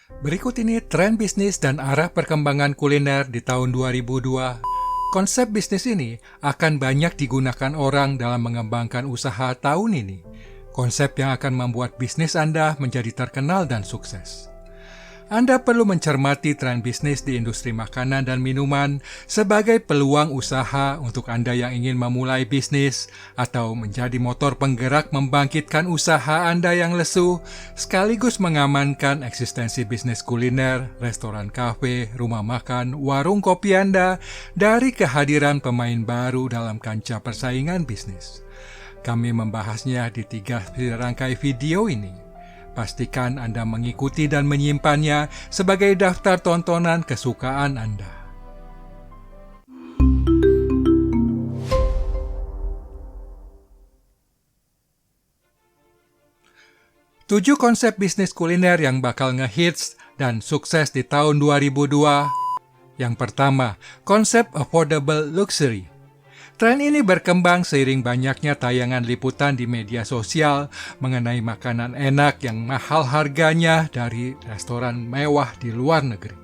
Berikut ini tren bisnis dan arah perkembangan kuliner di tahun 2002. Konsep bisnis ini akan banyak digunakan orang dalam mengembangkan usaha tahun ini. Konsep yang akan membuat bisnis Anda menjadi terkenal dan sukses. Anda perlu mencermati tren bisnis di industri makanan dan minuman sebagai peluang usaha untuk Anda yang ingin memulai bisnis atau menjadi motor penggerak membangkitkan usaha Anda yang lesu, sekaligus mengamankan eksistensi bisnis kuliner, restoran kafe, rumah makan, warung kopi Anda dari kehadiran pemain baru dalam kancah persaingan bisnis. Kami membahasnya di 3 rangkai video ini. Pastikan Anda mengikuti dan menyimpannya sebagai daftar tontonan kesukaan Anda. 7 konsep bisnis kuliner yang bakal ngehits dan sukses di tahun 2002. Yang pertama, konsep affordable luxury. Tren ini berkembang seiring banyaknya tayangan liputan di media sosial mengenai makanan enak yang mahal harganya dari restoran mewah di luar negeri,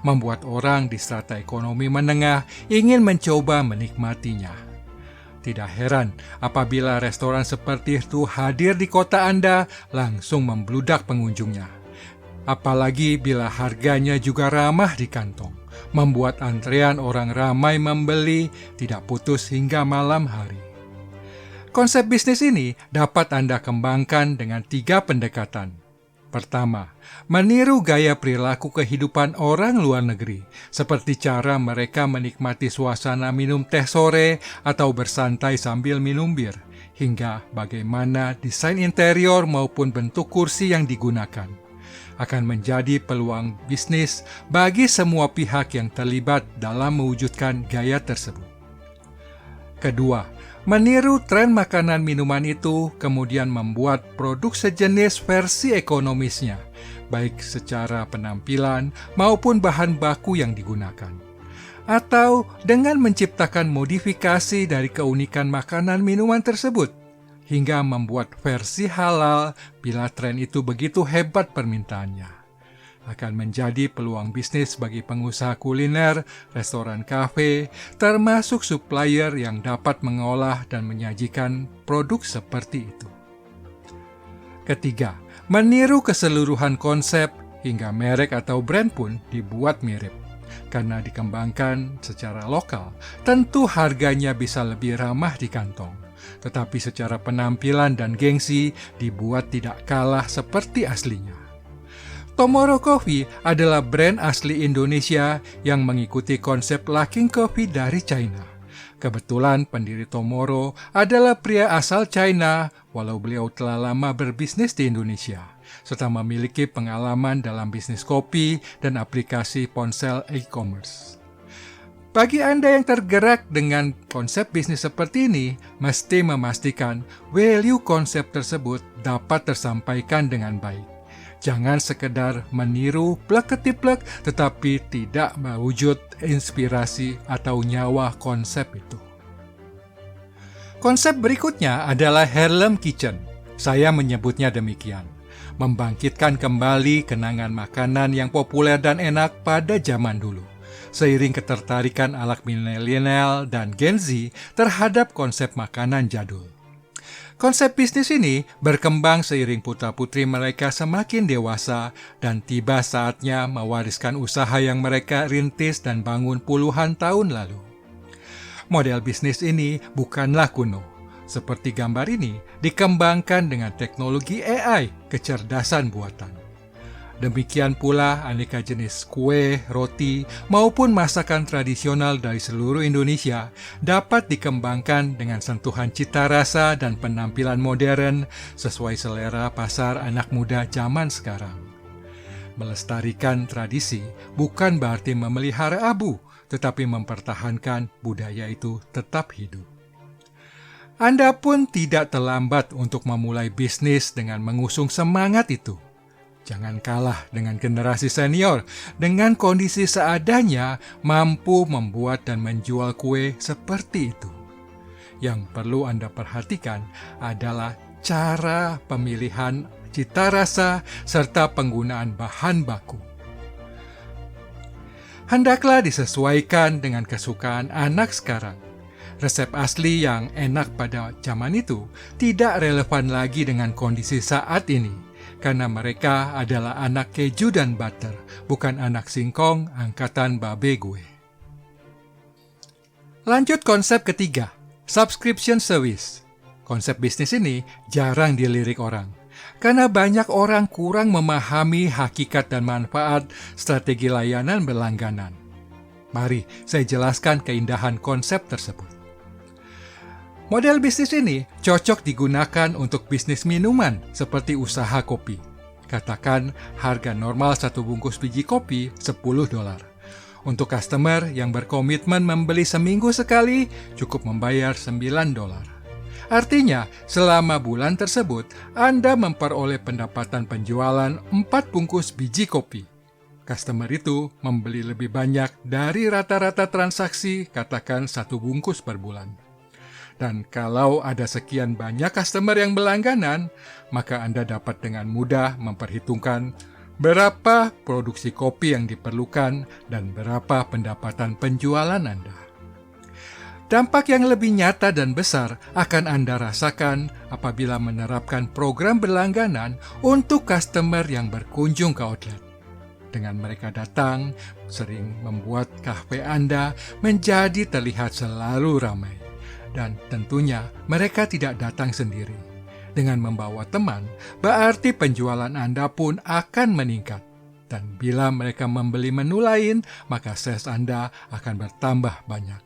membuat orang di strata ekonomi menengah ingin mencoba menikmatinya. Tidak heran apabila restoran seperti itu hadir di kota Anda langsung membludak pengunjungnya. Apalagi bila harganya juga ramah di kantong, membuat antrean orang ramai membeli tidak putus hingga malam hari. Konsep bisnis ini dapat Anda kembangkan dengan 3 pendekatan. Pertama, meniru gaya perilaku kehidupan orang luar negeri, seperti cara mereka menikmati suasana minum teh sore atau bersantai sambil minum bir, hingga bagaimana desain interior maupun bentuk kursi yang digunakan akan menjadi peluang bisnis bagi semua pihak yang terlibat dalam mewujudkan gaya tersebut. Kedua, meniru tren makanan minuman itu kemudian membuat produk sejenis versi ekonomisnya, baik secara penampilan maupun bahan baku yang digunakan. Atau dengan menciptakan modifikasi dari keunikan makanan minuman tersebut, hingga membuat versi halal bila tren itu begitu hebat permintaannya. Akan menjadi peluang bisnis bagi pengusaha kuliner, restoran kafe, termasuk supplier yang dapat mengolah dan menyajikan produk seperti itu. Ketiga, meniru keseluruhan konsep hingga merek atau brand pun dibuat mirip. Karena dikembangkan secara lokal, tentu harganya bisa lebih ramah di kantong. Tetapi secara penampilan dan gengsi dibuat tidak kalah seperti aslinya. Tomorrow Coffee adalah brand asli Indonesia yang mengikuti konsep Luckin Coffee dari China. Kebetulan pendiri Tomorrow adalah pria asal China, walau beliau telah lama berbisnis di Indonesia, serta memiliki pengalaman dalam bisnis kopi dan aplikasi ponsel e-commerce. Bagi Anda yang tergerak dengan konsep bisnis seperti ini, mesti memastikan value konsep tersebut dapat tersampaikan dengan baik. Jangan sekedar meniru plek-ketiplek tetapi tidak mewujud inspirasi atau nyawa konsep itu. Konsep berikutnya adalah Harlem Kitchen. Saya menyebutnya demikian. Membangkitkan kembali kenangan makanan yang populer dan enak pada zaman dulu. Seiring ketertarikan anak milenial dan Gen Z terhadap konsep makanan jadul. Konsep bisnis ini berkembang seiring putra-putri mereka semakin dewasa dan tiba saatnya mewariskan usaha yang mereka rintis dan bangun puluhan tahun lalu. Model bisnis ini bukanlah kuno. Seperti gambar ini dikembangkan dengan teknologi AI, kecerdasan buatan. Demikian pula aneka jenis kue, roti, maupun masakan tradisional dari seluruh Indonesia dapat dikembangkan dengan sentuhan cita rasa dan penampilan modern sesuai selera pasar anak muda zaman sekarang. Melestarikan tradisi bukan berarti memelihara abu, tetapi mempertahankan budaya itu tetap hidup. Anda pun tidak terlambat untuk memulai bisnis dengan mengusung semangat itu. Jangan kalah dengan generasi senior dengan kondisi seadanya mampu membuat dan menjual kue seperti itu. Yang perlu Anda perhatikan adalah cara pemilihan cita rasa serta penggunaan bahan baku. Hendaklah disesuaikan dengan kesukaan anak sekarang. Resep asli yang enak pada zaman itu tidak relevan lagi dengan kondisi saat ini, karena mereka adalah anak keju dan butter, bukan anak singkong angkatan babe gue. Lanjut konsep ketiga, subscription service. Konsep bisnis ini jarang dilirik orang, karena banyak orang kurang memahami hakikat dan manfaat strategi layanan berlangganan. Mari saya jelaskan keindahan konsep tersebut. Model bisnis ini cocok digunakan untuk bisnis minuman seperti usaha kopi. Katakan harga normal satu bungkus biji kopi $10. Untuk customer yang berkomitmen membeli seminggu sekali, cukup membayar $9. Artinya, selama bulan tersebut, Anda memperoleh pendapatan penjualan 4 bungkus biji kopi. Customer itu membeli lebih banyak dari rata-rata transaksi, katakan 1 bungkus per bulan. Dan kalau ada sekian banyak customer yang berlangganan, maka Anda dapat dengan mudah memperhitungkan berapa produksi kopi yang diperlukan dan berapa pendapatan penjualan Anda. Dampak yang lebih nyata dan besar akan Anda rasakan apabila menerapkan program berlangganan untuk customer yang berkunjung ke outlet. Dengan mereka datang, sering membuat kafe Anda menjadi terlihat selalu ramai. Dan tentunya mereka tidak datang sendiri. Dengan membawa teman, berarti penjualan Anda pun akan meningkat. Dan bila mereka membeli menu lain, maka sales Anda akan bertambah banyak.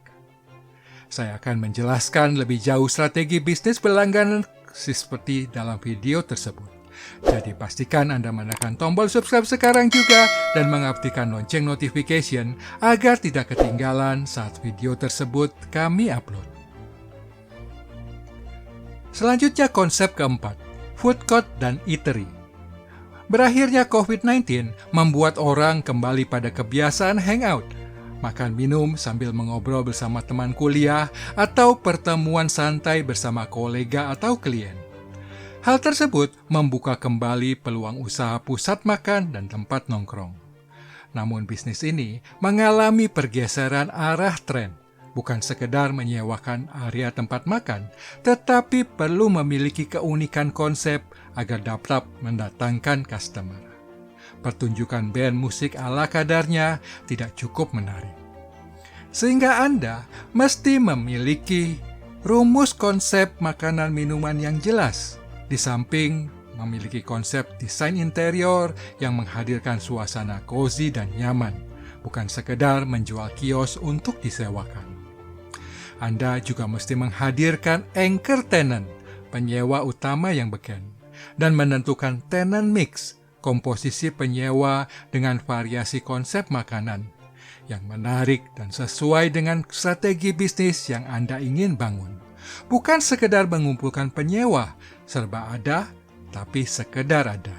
Saya akan menjelaskan lebih jauh strategi bisnis berlangganan seperti dalam video tersebut. Jadi pastikan Anda menekan tombol subscribe sekarang juga dan mengaktifkan lonceng notification agar tidak ketinggalan saat video tersebut kami upload. Selanjutnya konsep keempat, food court dan eatery. Berakhirnya COVID-19 membuat orang kembali pada kebiasaan hangout, makan minum sambil mengobrol bersama teman kuliah atau pertemuan santai bersama kolega atau klien. Hal tersebut membuka kembali peluang usaha pusat makan dan tempat nongkrong. Namun bisnis ini mengalami pergeseran arah tren. Bukan sekedar menyewakan area tempat makan, tetapi perlu memiliki keunikan konsep agar dapat mendatangkan customer. Pertunjukan band musik ala kadarnya tidak cukup menarik. Sehingga Anda mesti memiliki rumus konsep makanan minuman yang jelas, di samping memiliki konsep desain interior yang menghadirkan suasana cozy dan nyaman, bukan sekedar menjual kios untuk disewakan. Anda juga mesti menghadirkan anchor tenant, penyewa utama yang beken, dan menentukan tenant mix, komposisi penyewa dengan variasi konsep makanan, yang menarik dan sesuai dengan strategi bisnis yang Anda ingin bangun. Bukan sekedar mengumpulkan penyewa, serba ada, tapi sekedar ada.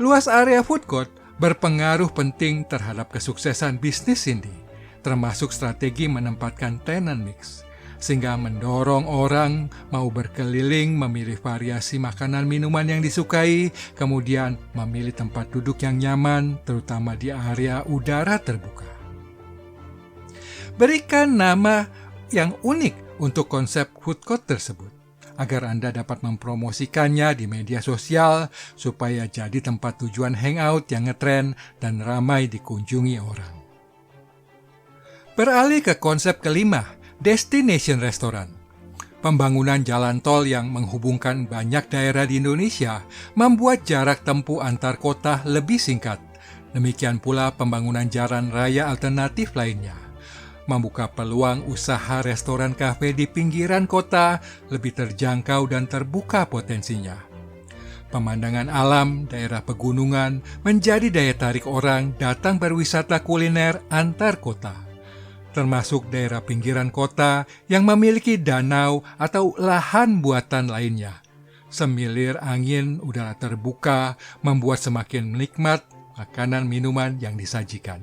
Luas area food court berpengaruh penting terhadap kesuksesan bisnis ini, termasuk strategi menempatkan tenant mix, sehingga mendorong orang mau berkeliling memilih variasi makanan minuman yang disukai, kemudian memilih tempat duduk yang nyaman, terutama di area udara terbuka. Berikan nama yang unik untuk konsep food court tersebut, agar Anda dapat mempromosikannya di media sosial, supaya jadi tempat tujuan hangout yang ngetren dan ramai dikunjungi orang. Beralih ke konsep kelima, destination restaurant. Pembangunan jalan tol yang menghubungkan banyak daerah di Indonesia membuat jarak tempuh antar kota lebih singkat. Demikian pula pembangunan jalan raya alternatif lainnya, membuka peluang usaha restoran kafe di pinggiran kota lebih terjangkau dan terbuka potensinya. Pemandangan alam daerah pegunungan menjadi daya tarik orang datang berwisata kuliner antar kota, termasuk daerah pinggiran kota yang memiliki danau atau lahan buatan lainnya. Semilir angin udara terbuka membuat semakin nikmat makanan minuman yang disajikan.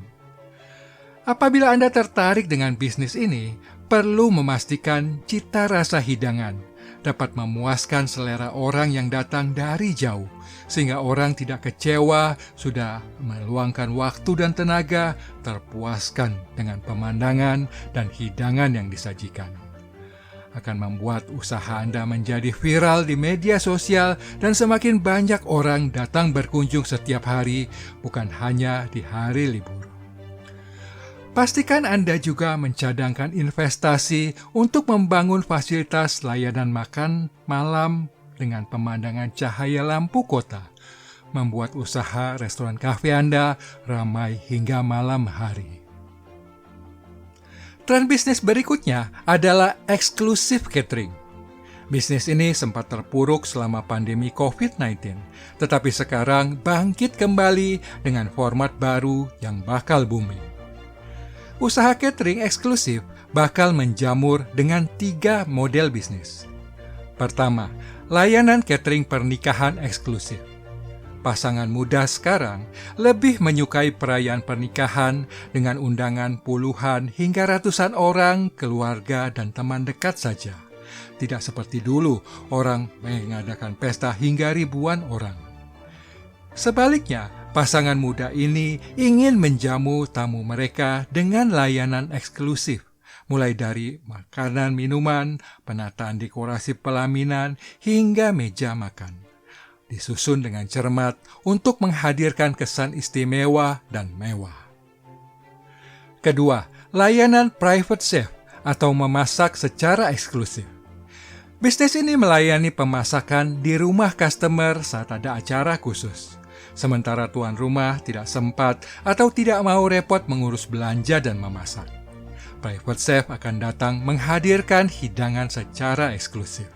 Apabila Anda tertarik dengan bisnis ini, perlu memastikan cita rasa hidangan, dapat memuaskan selera orang yang datang dari jauh, sehingga orang tidak kecewa sudah meluangkan waktu dan tenaga, terpuaskan dengan pemandangan dan hidangan yang disajikan. Akan membuat usaha Anda menjadi viral di media sosial dan semakin banyak orang datang berkunjung setiap hari, bukan hanya di hari libur. Pastikan Anda juga mencadangkan investasi untuk membangun fasilitas layanan makan malam dengan pemandangan cahaya lampu kota, membuat usaha restoran kafe Anda ramai hingga malam hari. Tren bisnis berikutnya adalah eksklusif catering. Bisnis ini sempat terpuruk selama pandemi COVID-19, tetapi sekarang bangkit kembali dengan format baru yang bakal booming. Usaha catering eksklusif bakal menjamur dengan 3 model bisnis. Pertama, layanan catering pernikahan eksklusif. Pasangan muda sekarang lebih menyukai perayaan pernikahan dengan undangan puluhan hingga ratusan orang, keluarga, dan teman dekat saja. Tidak seperti dulu, orang mengadakan pesta hingga ribuan orang. Sebaliknya, pasangan muda ini ingin menjamu tamu mereka dengan layanan eksklusif, mulai dari makanan minuman, penataan dekorasi pelaminan, hingga meja makan. Disusun dengan cermat untuk menghadirkan kesan istimewa dan mewah. Kedua, layanan private chef atau memasak secara eksklusif. Bisnis ini melayani pemasakan di rumah customer saat ada acara khusus. Sementara tuan rumah tidak sempat atau tidak mau repot mengurus belanja dan memasak. Private chef akan datang menghadirkan hidangan secara eksklusif.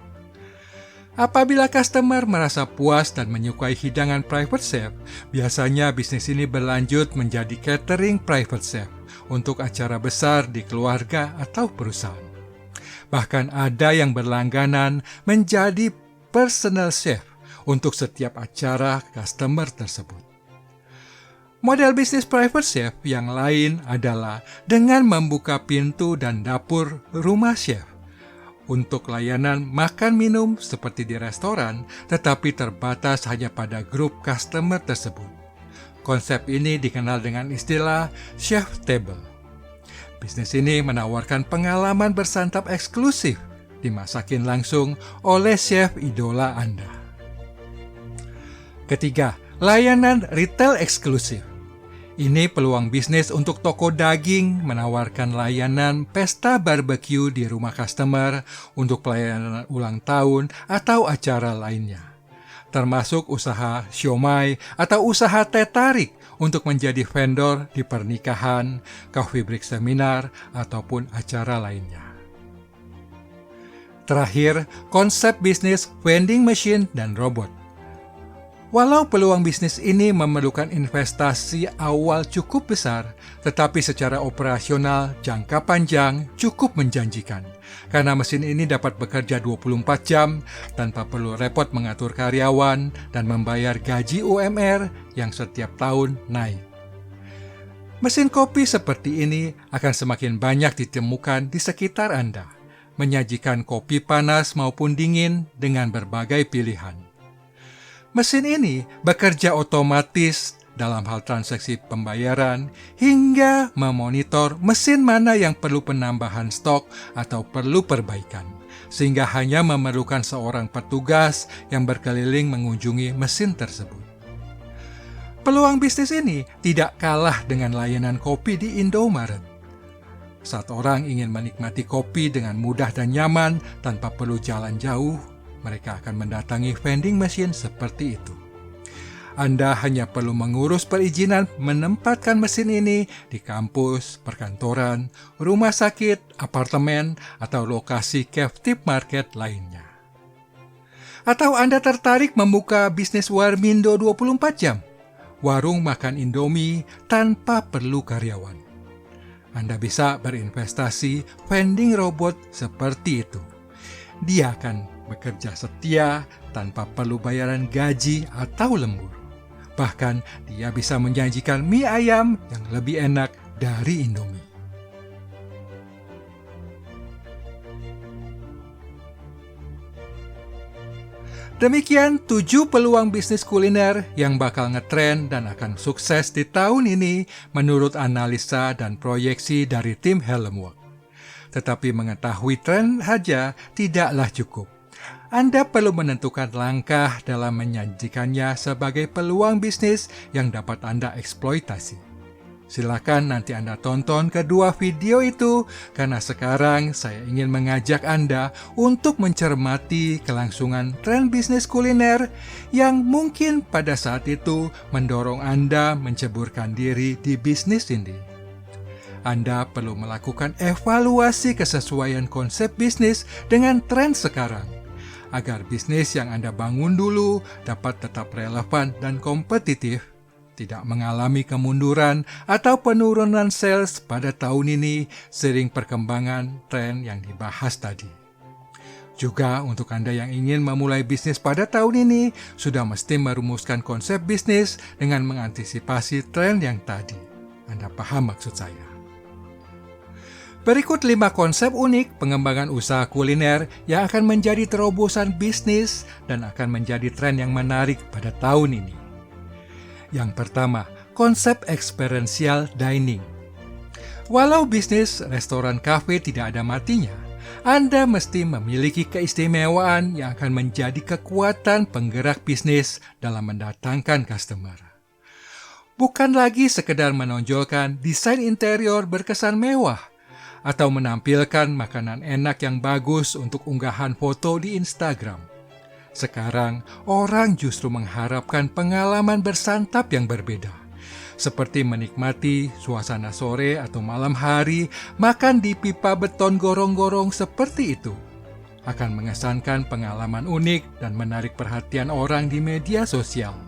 Apabila customer merasa puas dan menyukai hidangan private chef, biasanya bisnis ini berlanjut menjadi catering private chef untuk acara besar di keluarga atau perusahaan. Bahkan ada yang berlangganan menjadi personal chef untuk setiap acara customer tersebut. Model bisnis private chef yang lain adalah dengan membuka pintu dan dapur rumah chef untuk layanan makan minum seperti di restoran, tetapi terbatas hanya pada grup customer tersebut. Konsep ini dikenal dengan istilah chef table. Bisnis ini menawarkan pengalaman bersantap eksklusif, dimasakin langsung oleh chef idola Anda. Ketiga, layanan retail eksklusif. Ini peluang bisnis untuk toko daging menawarkan layanan pesta barbecue di rumah customer untuk pelayanan ulang tahun atau acara lainnya. Termasuk usaha siomay atau usaha teh tarik untuk menjadi vendor di pernikahan, coffee break seminar, ataupun acara lainnya. Terakhir, konsep bisnis vending machine dan robot. Walau peluang bisnis ini memerlukan investasi awal cukup besar, tetapi secara operasional jangka panjang cukup menjanjikan. Karena mesin ini dapat bekerja 24 jam tanpa perlu repot mengatur karyawan dan membayar gaji UMR yang setiap tahun naik. Mesin kopi seperti ini akan semakin banyak ditemukan di sekitar Anda, menyajikan kopi panas maupun dingin dengan berbagai pilihan. Mesin ini bekerja otomatis dalam hal transaksi pembayaran hingga memonitor mesin mana yang perlu penambahan stok atau perlu perbaikan, sehingga hanya memerlukan seorang petugas yang berkeliling mengunjungi mesin tersebut. Peluang bisnis ini tidak kalah dengan layanan kopi di Indomaret. Saat orang ingin menikmati kopi dengan mudah dan nyaman tanpa perlu jalan jauh, mereka akan mendatangi vending machine seperti itu. Anda hanya perlu mengurus perizinan menempatkan mesin ini di kampus, perkantoran, rumah sakit, apartemen, atau lokasi captive market lainnya. Atau Anda tertarik membuka bisnis Warmindo 24 jam? Warung makan Indomie tanpa perlu karyawan. Anda bisa berinvestasi vending robot seperti itu. Dia akan bekerja setia tanpa perlu bayaran gaji atau lembur. Bahkan dia bisa menjanjikan mie ayam yang lebih enak dari Indomie. Demikian 7 peluang bisnis kuliner yang bakal ngetren dan akan sukses di tahun ini menurut analisa dan proyeksi dari tim Helmwork. Tetapi mengetahui tren saja tidaklah cukup. Anda perlu menentukan langkah dalam menyajikannya sebagai peluang bisnis yang dapat Anda eksploitasi. Silakan nanti Anda tonton kedua video itu, karena sekarang saya ingin mengajak Anda untuk mencermati kelangsungan tren bisnis kuliner yang mungkin pada saat itu mendorong Anda menceburkan diri di bisnis ini. Anda perlu melakukan evaluasi kesesuaian konsep bisnis dengan tren sekarang, agar bisnis yang Anda bangun dulu dapat tetap relevan dan kompetitif, tidak mengalami kemunduran atau penurunan sales pada tahun ini seiring perkembangan tren yang dibahas tadi. Juga untuk Anda yang ingin memulai bisnis pada tahun ini, sudah mesti merumuskan konsep bisnis dengan mengantisipasi tren yang tadi. Anda paham maksud saya? Berikut 5 konsep unik pengembangan usaha kuliner yang akan menjadi terobosan bisnis dan akan menjadi tren yang menarik pada tahun ini. Yang pertama, konsep experiential dining. Walau bisnis restoran kafe tidak ada matinya, Anda mesti memiliki keistimewaan yang akan menjadi kekuatan penggerak bisnis dalam mendatangkan customer. Bukan lagi sekedar menonjolkan desain interior berkesan mewah, atau menampilkan makanan enak yang bagus untuk unggahan foto di Instagram. Sekarang, orang justru mengharapkan pengalaman bersantap yang berbeda, seperti menikmati suasana sore atau malam hari, makan di pipa beton gorong-gorong seperti itu. Akan mengesankan pengalaman unik dan menarik perhatian orang di media sosial.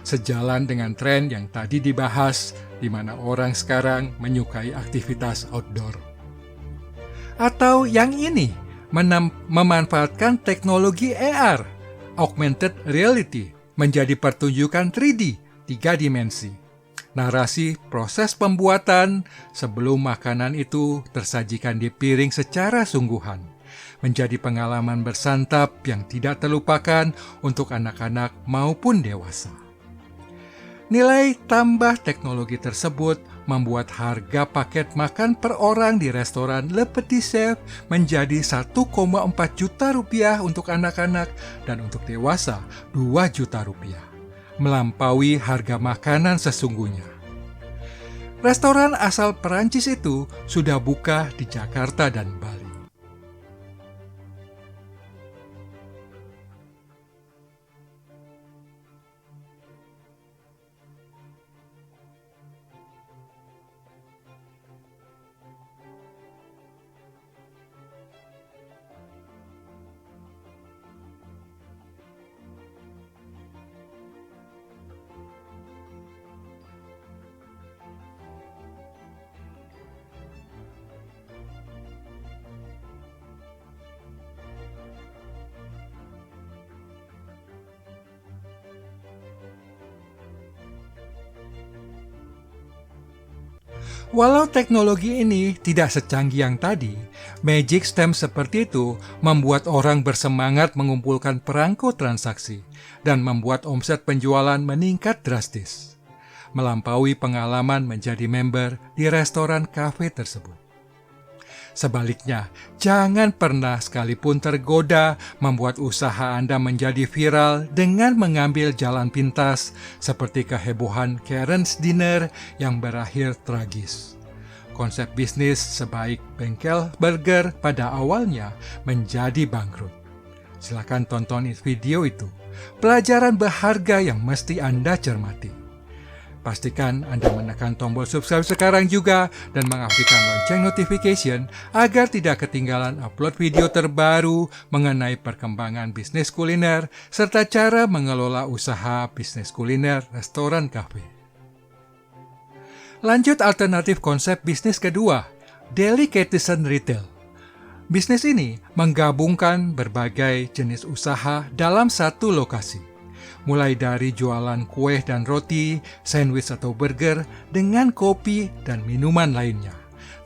Sejalan dengan tren yang tadi dibahas, di mana orang sekarang menyukai aktivitas outdoor. Atau yang ini, memanfaatkan teknologi AR, Augmented Reality, menjadi pertunjukan 3D, 3 dimensi. Narasi proses pembuatan sebelum makanan itu tersajikan di piring secara sungguhan, menjadi pengalaman bersantap yang tidak terlupakan untuk anak-anak maupun dewasa. Nilai tambah teknologi tersebut membuat harga paket makan per orang di restoran Le Petit Chef menjadi 1,4 juta rupiah untuk anak-anak dan untuk dewasa 2 juta rupiah, melampaui harga makanan sesungguhnya. Restoran asal Perancis itu sudah buka di Jakarta dan Bali. Walau teknologi ini tidak secanggih yang tadi, Magic Stamp seperti itu membuat orang bersemangat mengumpulkan perangko transaksi dan membuat omset penjualan meningkat drastis, melampaui pengalaman menjadi member di restoran kafe tersebut. Sebaliknya, jangan pernah sekalipun tergoda membuat usaha Anda menjadi viral dengan mengambil jalan pintas seperti kehebohan Karen's Dinner yang berakhir tragis. Konsep bisnis sebaik bengkel burger pada awalnya menjadi bangkrut. Silakan tonton video itu. Pelajaran berharga yang mesti Anda cermati. Pastikan Anda menekan tombol subscribe sekarang juga dan mengaktifkan lonceng notification agar tidak ketinggalan upload video terbaru mengenai perkembangan bisnis kuliner serta cara mengelola usaha bisnis kuliner restoran kafe. Lanjut alternatif konsep bisnis kedua, Delicatessen Retail. Bisnis ini menggabungkan berbagai jenis usaha dalam satu lokasi. Mulai dari jualan kue dan roti, sandwich atau burger, dengan kopi dan minuman lainnya,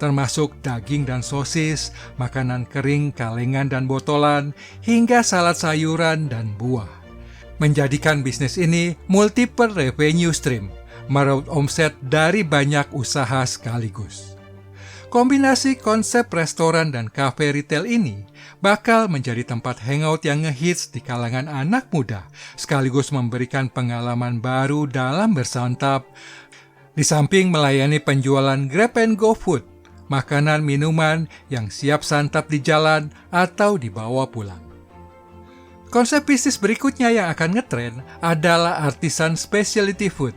termasuk daging dan sosis, makanan kering, kalengan dan botolan, hingga salad sayuran dan buah. menjadikan bisnis ini multiple revenue stream, meraup omset dari banyak usaha sekaligus. Kombinasi konsep restoran dan cafe retail ini bakal menjadi tempat hangout yang ngehits di kalangan anak muda, sekaligus memberikan pengalaman baru dalam bersantap, di samping melayani penjualan grab and go food, makanan minuman yang siap santap di jalan atau dibawa pulang. Konsep bisnis berikutnya yang akan ngetren adalah artisan specialty food.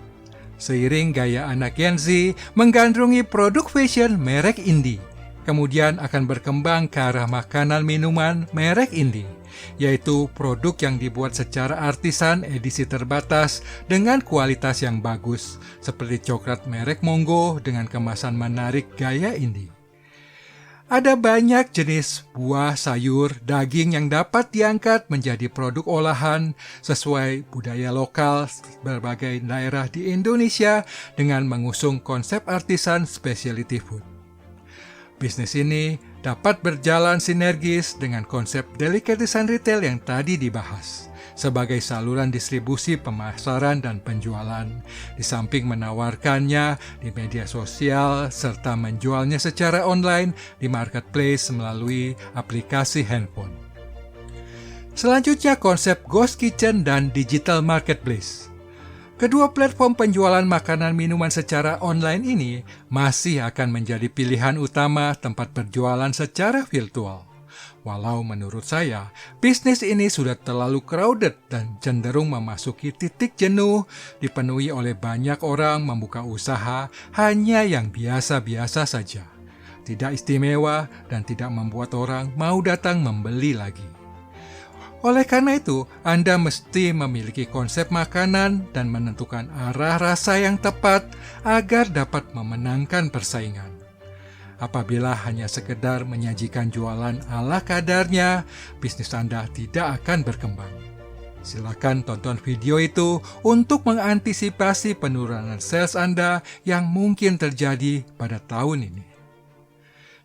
Seiring gaya anak Gen Z menggandrungi produk fashion merek indie, kemudian akan berkembang ke arah makanan minuman merek indie, yaitu produk yang dibuat secara artisan edisi terbatas dengan kualitas yang bagus, seperti coklat merek Monggo dengan kemasan menarik gaya indie. Ada banyak jenis buah, sayur, daging yang dapat diangkat menjadi produk olahan sesuai budaya lokal berbagai daerah di Indonesia dengan mengusung konsep artisan specialty food. Bisnis ini dapat berjalan sinergis dengan konsep delicatessen retail yang tadi dibahas, sebagai saluran distribusi pemasaran dan penjualan, di samping menawarkannya di media sosial serta menjualnya secara online di marketplace melalui aplikasi handphone. Selanjutnya konsep ghost kitchen dan digital marketplace. Kedua platform penjualan makanan minuman secara online ini masih akan menjadi pilihan utama tempat berjualan secara virtual. Walau menurut saya, bisnis ini sudah terlalu crowded dan cenderung memasuki titik jenuh, dipenuhi oleh banyak orang membuka usaha hanya yang biasa-biasa saja. Tidak istimewa dan tidak membuat orang mau datang membeli lagi. Oleh karena itu, Anda mesti memiliki konsep makanan dan menentukan arah rasa yang tepat agar dapat memenangkan persaingan. Apabila hanya sekedar menyajikan jualan ala kadarnya, bisnis Anda tidak akan berkembang. Silakan tonton video itu untuk mengantisipasi penurunan sales Anda yang mungkin terjadi pada tahun ini.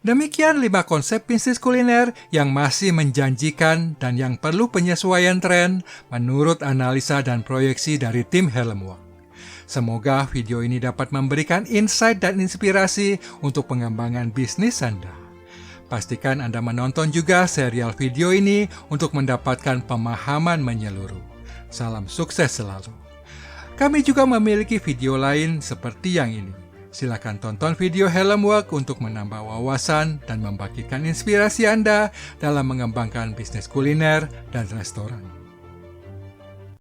Demikian 5 konsep bisnis kuliner yang masih menjanjikan dan yang perlu penyesuaian tren menurut analisa dan proyeksi dari tim Harlem Work. Semoga video ini dapat memberikan insight dan inspirasi untuk pengembangan bisnis Anda. Pastikan Anda menonton juga serial video ini untuk mendapatkan pemahaman menyeluruh. Salam sukses selalu. Kami juga memiliki video lain seperti yang ini. Silakan tonton video Harlem Work untuk menambah wawasan dan membagikan inspirasi Anda dalam mengembangkan bisnis kuliner dan restoran.